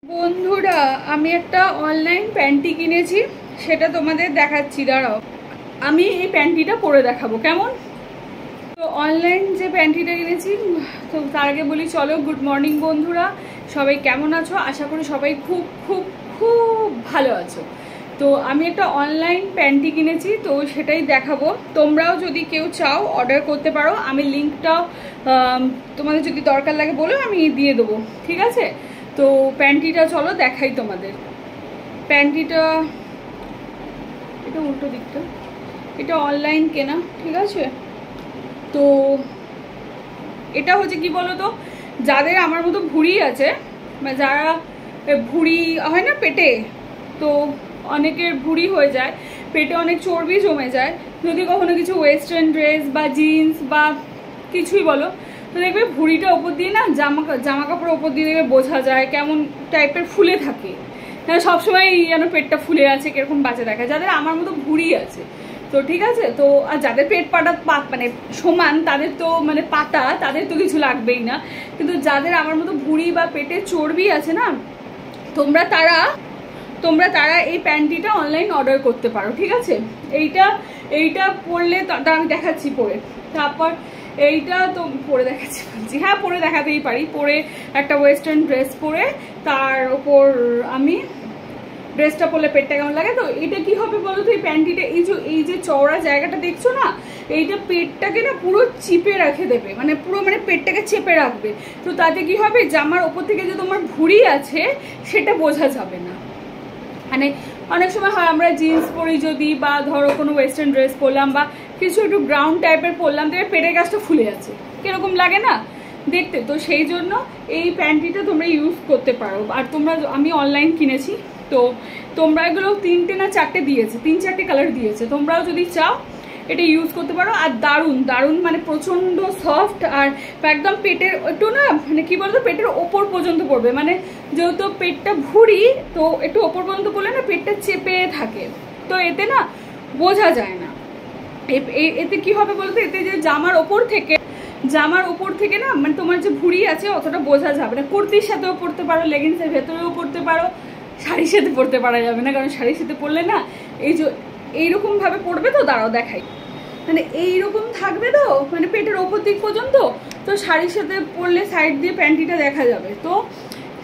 বন্ধুরা আমি একটা অনলাইন প্যান্টি কিনেছি, সেটা তোমাদের দেখাচ্ছি। দাঁড়াও, আমি এই প্যান্টিটা পরে দেখাবো কেমন। তো অনলাইন যে প্যান্টিটা কিনেছি, তো তার আগে বলি চলো গুড মর্নিং বন্ধুরা, সবাই কেমন আছো? আশা করি সবাই খুব খুব খুব ভালো আছো। তো আমি একটা অনলাইন প্যান্টি কিনেছি, তো সেটাই দেখাবো। তোমরাও যদি কেউ চাও অর্ডার করতে পারো, আমি লিঙ্কটা তোমাদের যদি দরকার লাগে বলো, আমি দিয়ে দেবো, ঠিক আছে? তো প্যান্টিটা চলো দেখাই তোমাদের। প্যান্টিটা এটা উল্টো দিকটা, এটা অনলাইন কেনা, ঠিক আছে? তো এটা হচ্ছে কি বলো তো, যাদের আমার মতো ভুঁড়ি আছে, বা যারা ভুঁড়ি হয় না পেটে, তো অনেকের ভুঁড়ি হয়ে যায়, পেটে অনেক চর্বি জমে যায়, যদি কখনো কিছু ওয়েস্টার্ন ড্রেস বা জিন্স বা কিছুই বলো, তো দেখবে ভুঁড়িটা ওপর দিয়ে না জামা কাপড়ের ওপর দিয়ে দেখবে বোঝা যায় কেমন টাইপের ফুলে থাকে, হ্যাঁ সবসময় যেন পেটটা ফুলে আছে কিরকম বাজে দেখায়। যাদের আমার মতো ভুঁড়ি আছে, তো ঠিক আছে, তো আর যাদের পেট পাটা মানে সমান, তাদের তো মানে পাতা, তাদের তো কিছু লাগবেই না। কিন্তু যাদের আমার মতো ভুঁড়ি বা পেটে চর্বি আছে না, তোমরা তারা এই প্যান্টিটা অনলাইন অর্ডার করতে পারো, ঠিক আছে? এইটা পরলে তা আমি দেখাচ্ছি পরে। তারপর এইটা তো পরে দেখাচ্ছি বলছি, হ্যাঁ পরে দেখাতেই পারি। পরে একটা ওয়েস্টার্ন ড্রেস পরে তার ওপর আমি ড্রেসটা পরলে পেটটা কেমন লাগে। তো এটা কি হবে বলো তো, এই প্যান্টিটা এই যে চওড়া জায়গাটা দেখছো না, এইটা পেটটাকে না পুরো চিপে রেখে দেবে, মানে পুরো মানে পেটটাকে চেপে রাখবে। তো তাতে কি হবে, জামার ওপর থেকে যে তোমার ভুঁড়ি আছে সেটা বোঝা যাবে না। মানে অনেক সময় হয় আমরা জিন্স পরি যদি, বা ধরো কোনো ওয়েস্টার্ন ড্রেস পরলাম বা কিছু একটু গ্রাউন্ড টাইপের পরলাম, দেখবে পেটের কাছটা ফুলে আছে, কিরকম লাগে না দেখতে। তো সেই জন্য এই প্যান্টিটা তোমরা ইউজ করতে পারো। আর আমি অনলাইন কিনেছি, তো তোমরা এগুলো 3টে না 4টে দিয়েছে, 3-4টে কালার দিয়েছে, তোমরাও যদি চাও এটা ইউজ করতে পারো। আর দারুণ দারুণ, মানে প্রচণ্ড সফট, আর একদম পেটের একটু না মানে কি বলতো, পেটের ওপর পর্যন্ত পড়বে, মানে যেহেতু পেটটা ভুঁড়ি, তো একটু ওপর পর্যন্ত পড়লে না পেটটা চেপে থাকে, তো এতে না বোঝা যায় না। এতে কি হবে বলতো, এতে যে জামার ওপর থেকে না মানে তোমার যে ভুঁড়ি আছে অতটা বোঝা যাবে না। কুর্তির সাথেও পরতে পারো, লেগিংসের ভেতরেও পরতে পারো, শাড়ির সাথে পরতে পারা যাবে না, কারণ শাড়ির সাথে পরলে না এই যে এইরকম ভাবে পড়বে। তো দাঁড়াও দেখাই, মানে এইরকম থাকবে তো, মানে পেটের ওপর দিক পর্যন্ত। তো শাড়ির সাথে পরলে সাইড দিয়ে প্যান্টিটা দেখা যাবে, তো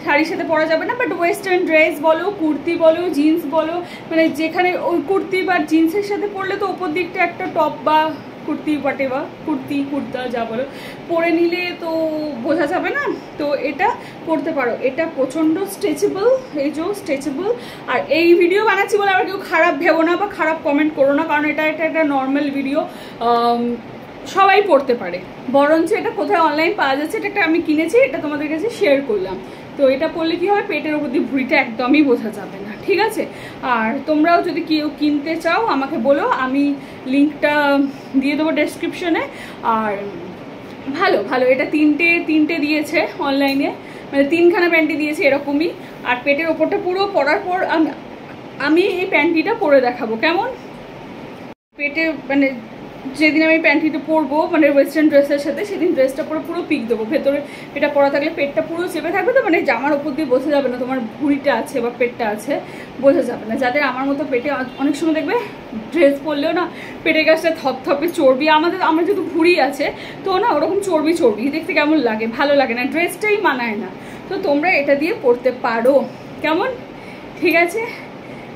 শাড়ির সাথে পরা যাবে না। বাট ওয়েস্টার্ন ড্রেস বলো, কুর্তি বলো, জিন্স বলো, মানে যেখানে ওই কুর্তি বা জিন্সের সাথে পরলে তো ওপর দিকটা একটা টপ বা কুর্তি বা কুর্তা যা বলো পরে নিলে তো বোঝা যাবে না। তো এটা পরতে পারো, এটা প্রচণ্ড স্ট্রেচেবল, এই যে স্ট্রেচেবল। আর এই ভিডিও বানাচ্ছি বলে আবার কেউ খারাপ ভেবো না বা খারাপ কমেন্ট করো না, কারণ এটা একটা নর্মাল ভিডিও, সবাই পড়তে পারে। বরঞ্চ এটা কোথায় অনলাইন পাওয়া যাচ্ছে, এটা আমি কিনেছি, এটা তোমাদের কাছে শেয়ার করলাম। তো এটা পরলে কি হবে, পেটের ওপর দিয়ে ভুঁড়িটা একদমই বোঝা যাবে না, ঠিক আছে? আর তোমরাও যদি কেউ কিনতে চাও আমাকে বলো, আমি লিঙ্কটা দিয়ে দেবো ডেসক্রিপশনে। আর ভালো ভালো, এটা তিনটে দিয়েছে অনলাইনে, মানে 3খানা প্যান্টি দিয়েছে এরকমই। আর পেটের ওপরটা পুরো পরার পর আমি এই প্যান্টিটা পরে দেখাবো কেমন। পেটে মানে যেদিন আমি প্যান্টিটা পরবো মানে ওয়েস্টার্ন ড্রেসের সাথে, সেদিন ড্রেসটা পরে পুরো পিক দেবো, ভেতরে এটা পরা থাকলে পেটটা পুরো চেপে থাকবে, তো মানে জামার ওপর দিয়ে বোঝা যাবে না তোমার ভুঁড়িটা আছে বা পেটটা আছে, বোঝা যাবে না। যাদের আমার মতো পেটে অনেক সময় দেখবে ড্রেস পরলেও না পেটের কাছটা থপথপে চর্বি, আমার যেহেতু ভুঁড়ি আছে তো না ওরকম চর্বি দেখতে কেমন লাগে, ভালো লাগে না, ড্রেসটাই মানায় না। তো তোমরা এটা দিয়ে পরতে পারো কেমন, ঠিক আছে?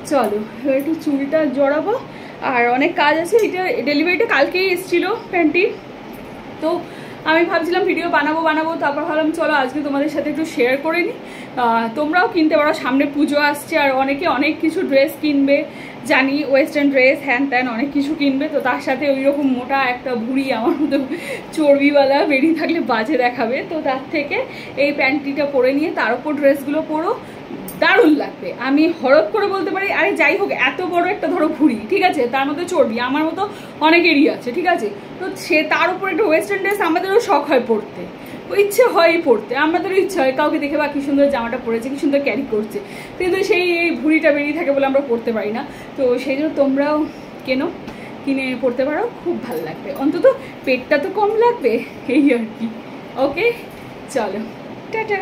চলো এবার একটু চুলটা জড়াবো, আর অনেক কাজ আছে। এটা ডেলিভারিটা কালকেই এসেছিলো প্যান্টি, তো আমি ভাবছিলাম ভিডিও বানাবো, তারপর ভাবলাম চলো আজকে তোমাদের সাথে একটু শেয়ার করে নিই। তোমরাও কিনতে পারো, সামনে পুজো আসছে, আর অনেকে অনেক কিছু ড্রেস কিনবে জানি, ওয়েস্টার্ন ড্রেস হ্যান ত্যান অনেক কিছু কিনবে, তো তার সাথে ওই রকম মোটা একটা ভুঁড়ি আমার মতো চর্বিওয়ালা বেরিয়ে থাকলে বাজে দেখাবে। তো তার থেকে এই প্যান্টিটা পরে নিয়ে তার উপর ড্রেসগুলো পরো, দারুণ লাগবে। আমি হরপ করে বলতে পারি, আরে যাই হোক এত বড় একটা ধরো ভুঁড়ি, ঠিক আছে, তার মধ্যে চর্বি আমার মতো অনেকেরই আছে, ঠিক আছে, তো সে তার উপর একটা ওয়েস্টার্ন ড্রেস আমাদেরও শখ হয় পরতে, ইচ্ছে হয় পরতে, আমাদেরও ইচ্ছে হয় কাউকে দেখে বা কি সুন্দর জামাটা পরেছে, কি সুন্দর ক্যারি করছে, কিন্তু সেই এই ভুঁড়িটা বেরিয়ে থাকে বলে আমরা পরতে পারি না। তো সেই জন্য তোমরাও কিনে পরতে পারো, খুব ভালো লাগবে, অন্তত পেটটা তো কম লাগবে, এই আর কি। ওকে চলো, টাটা।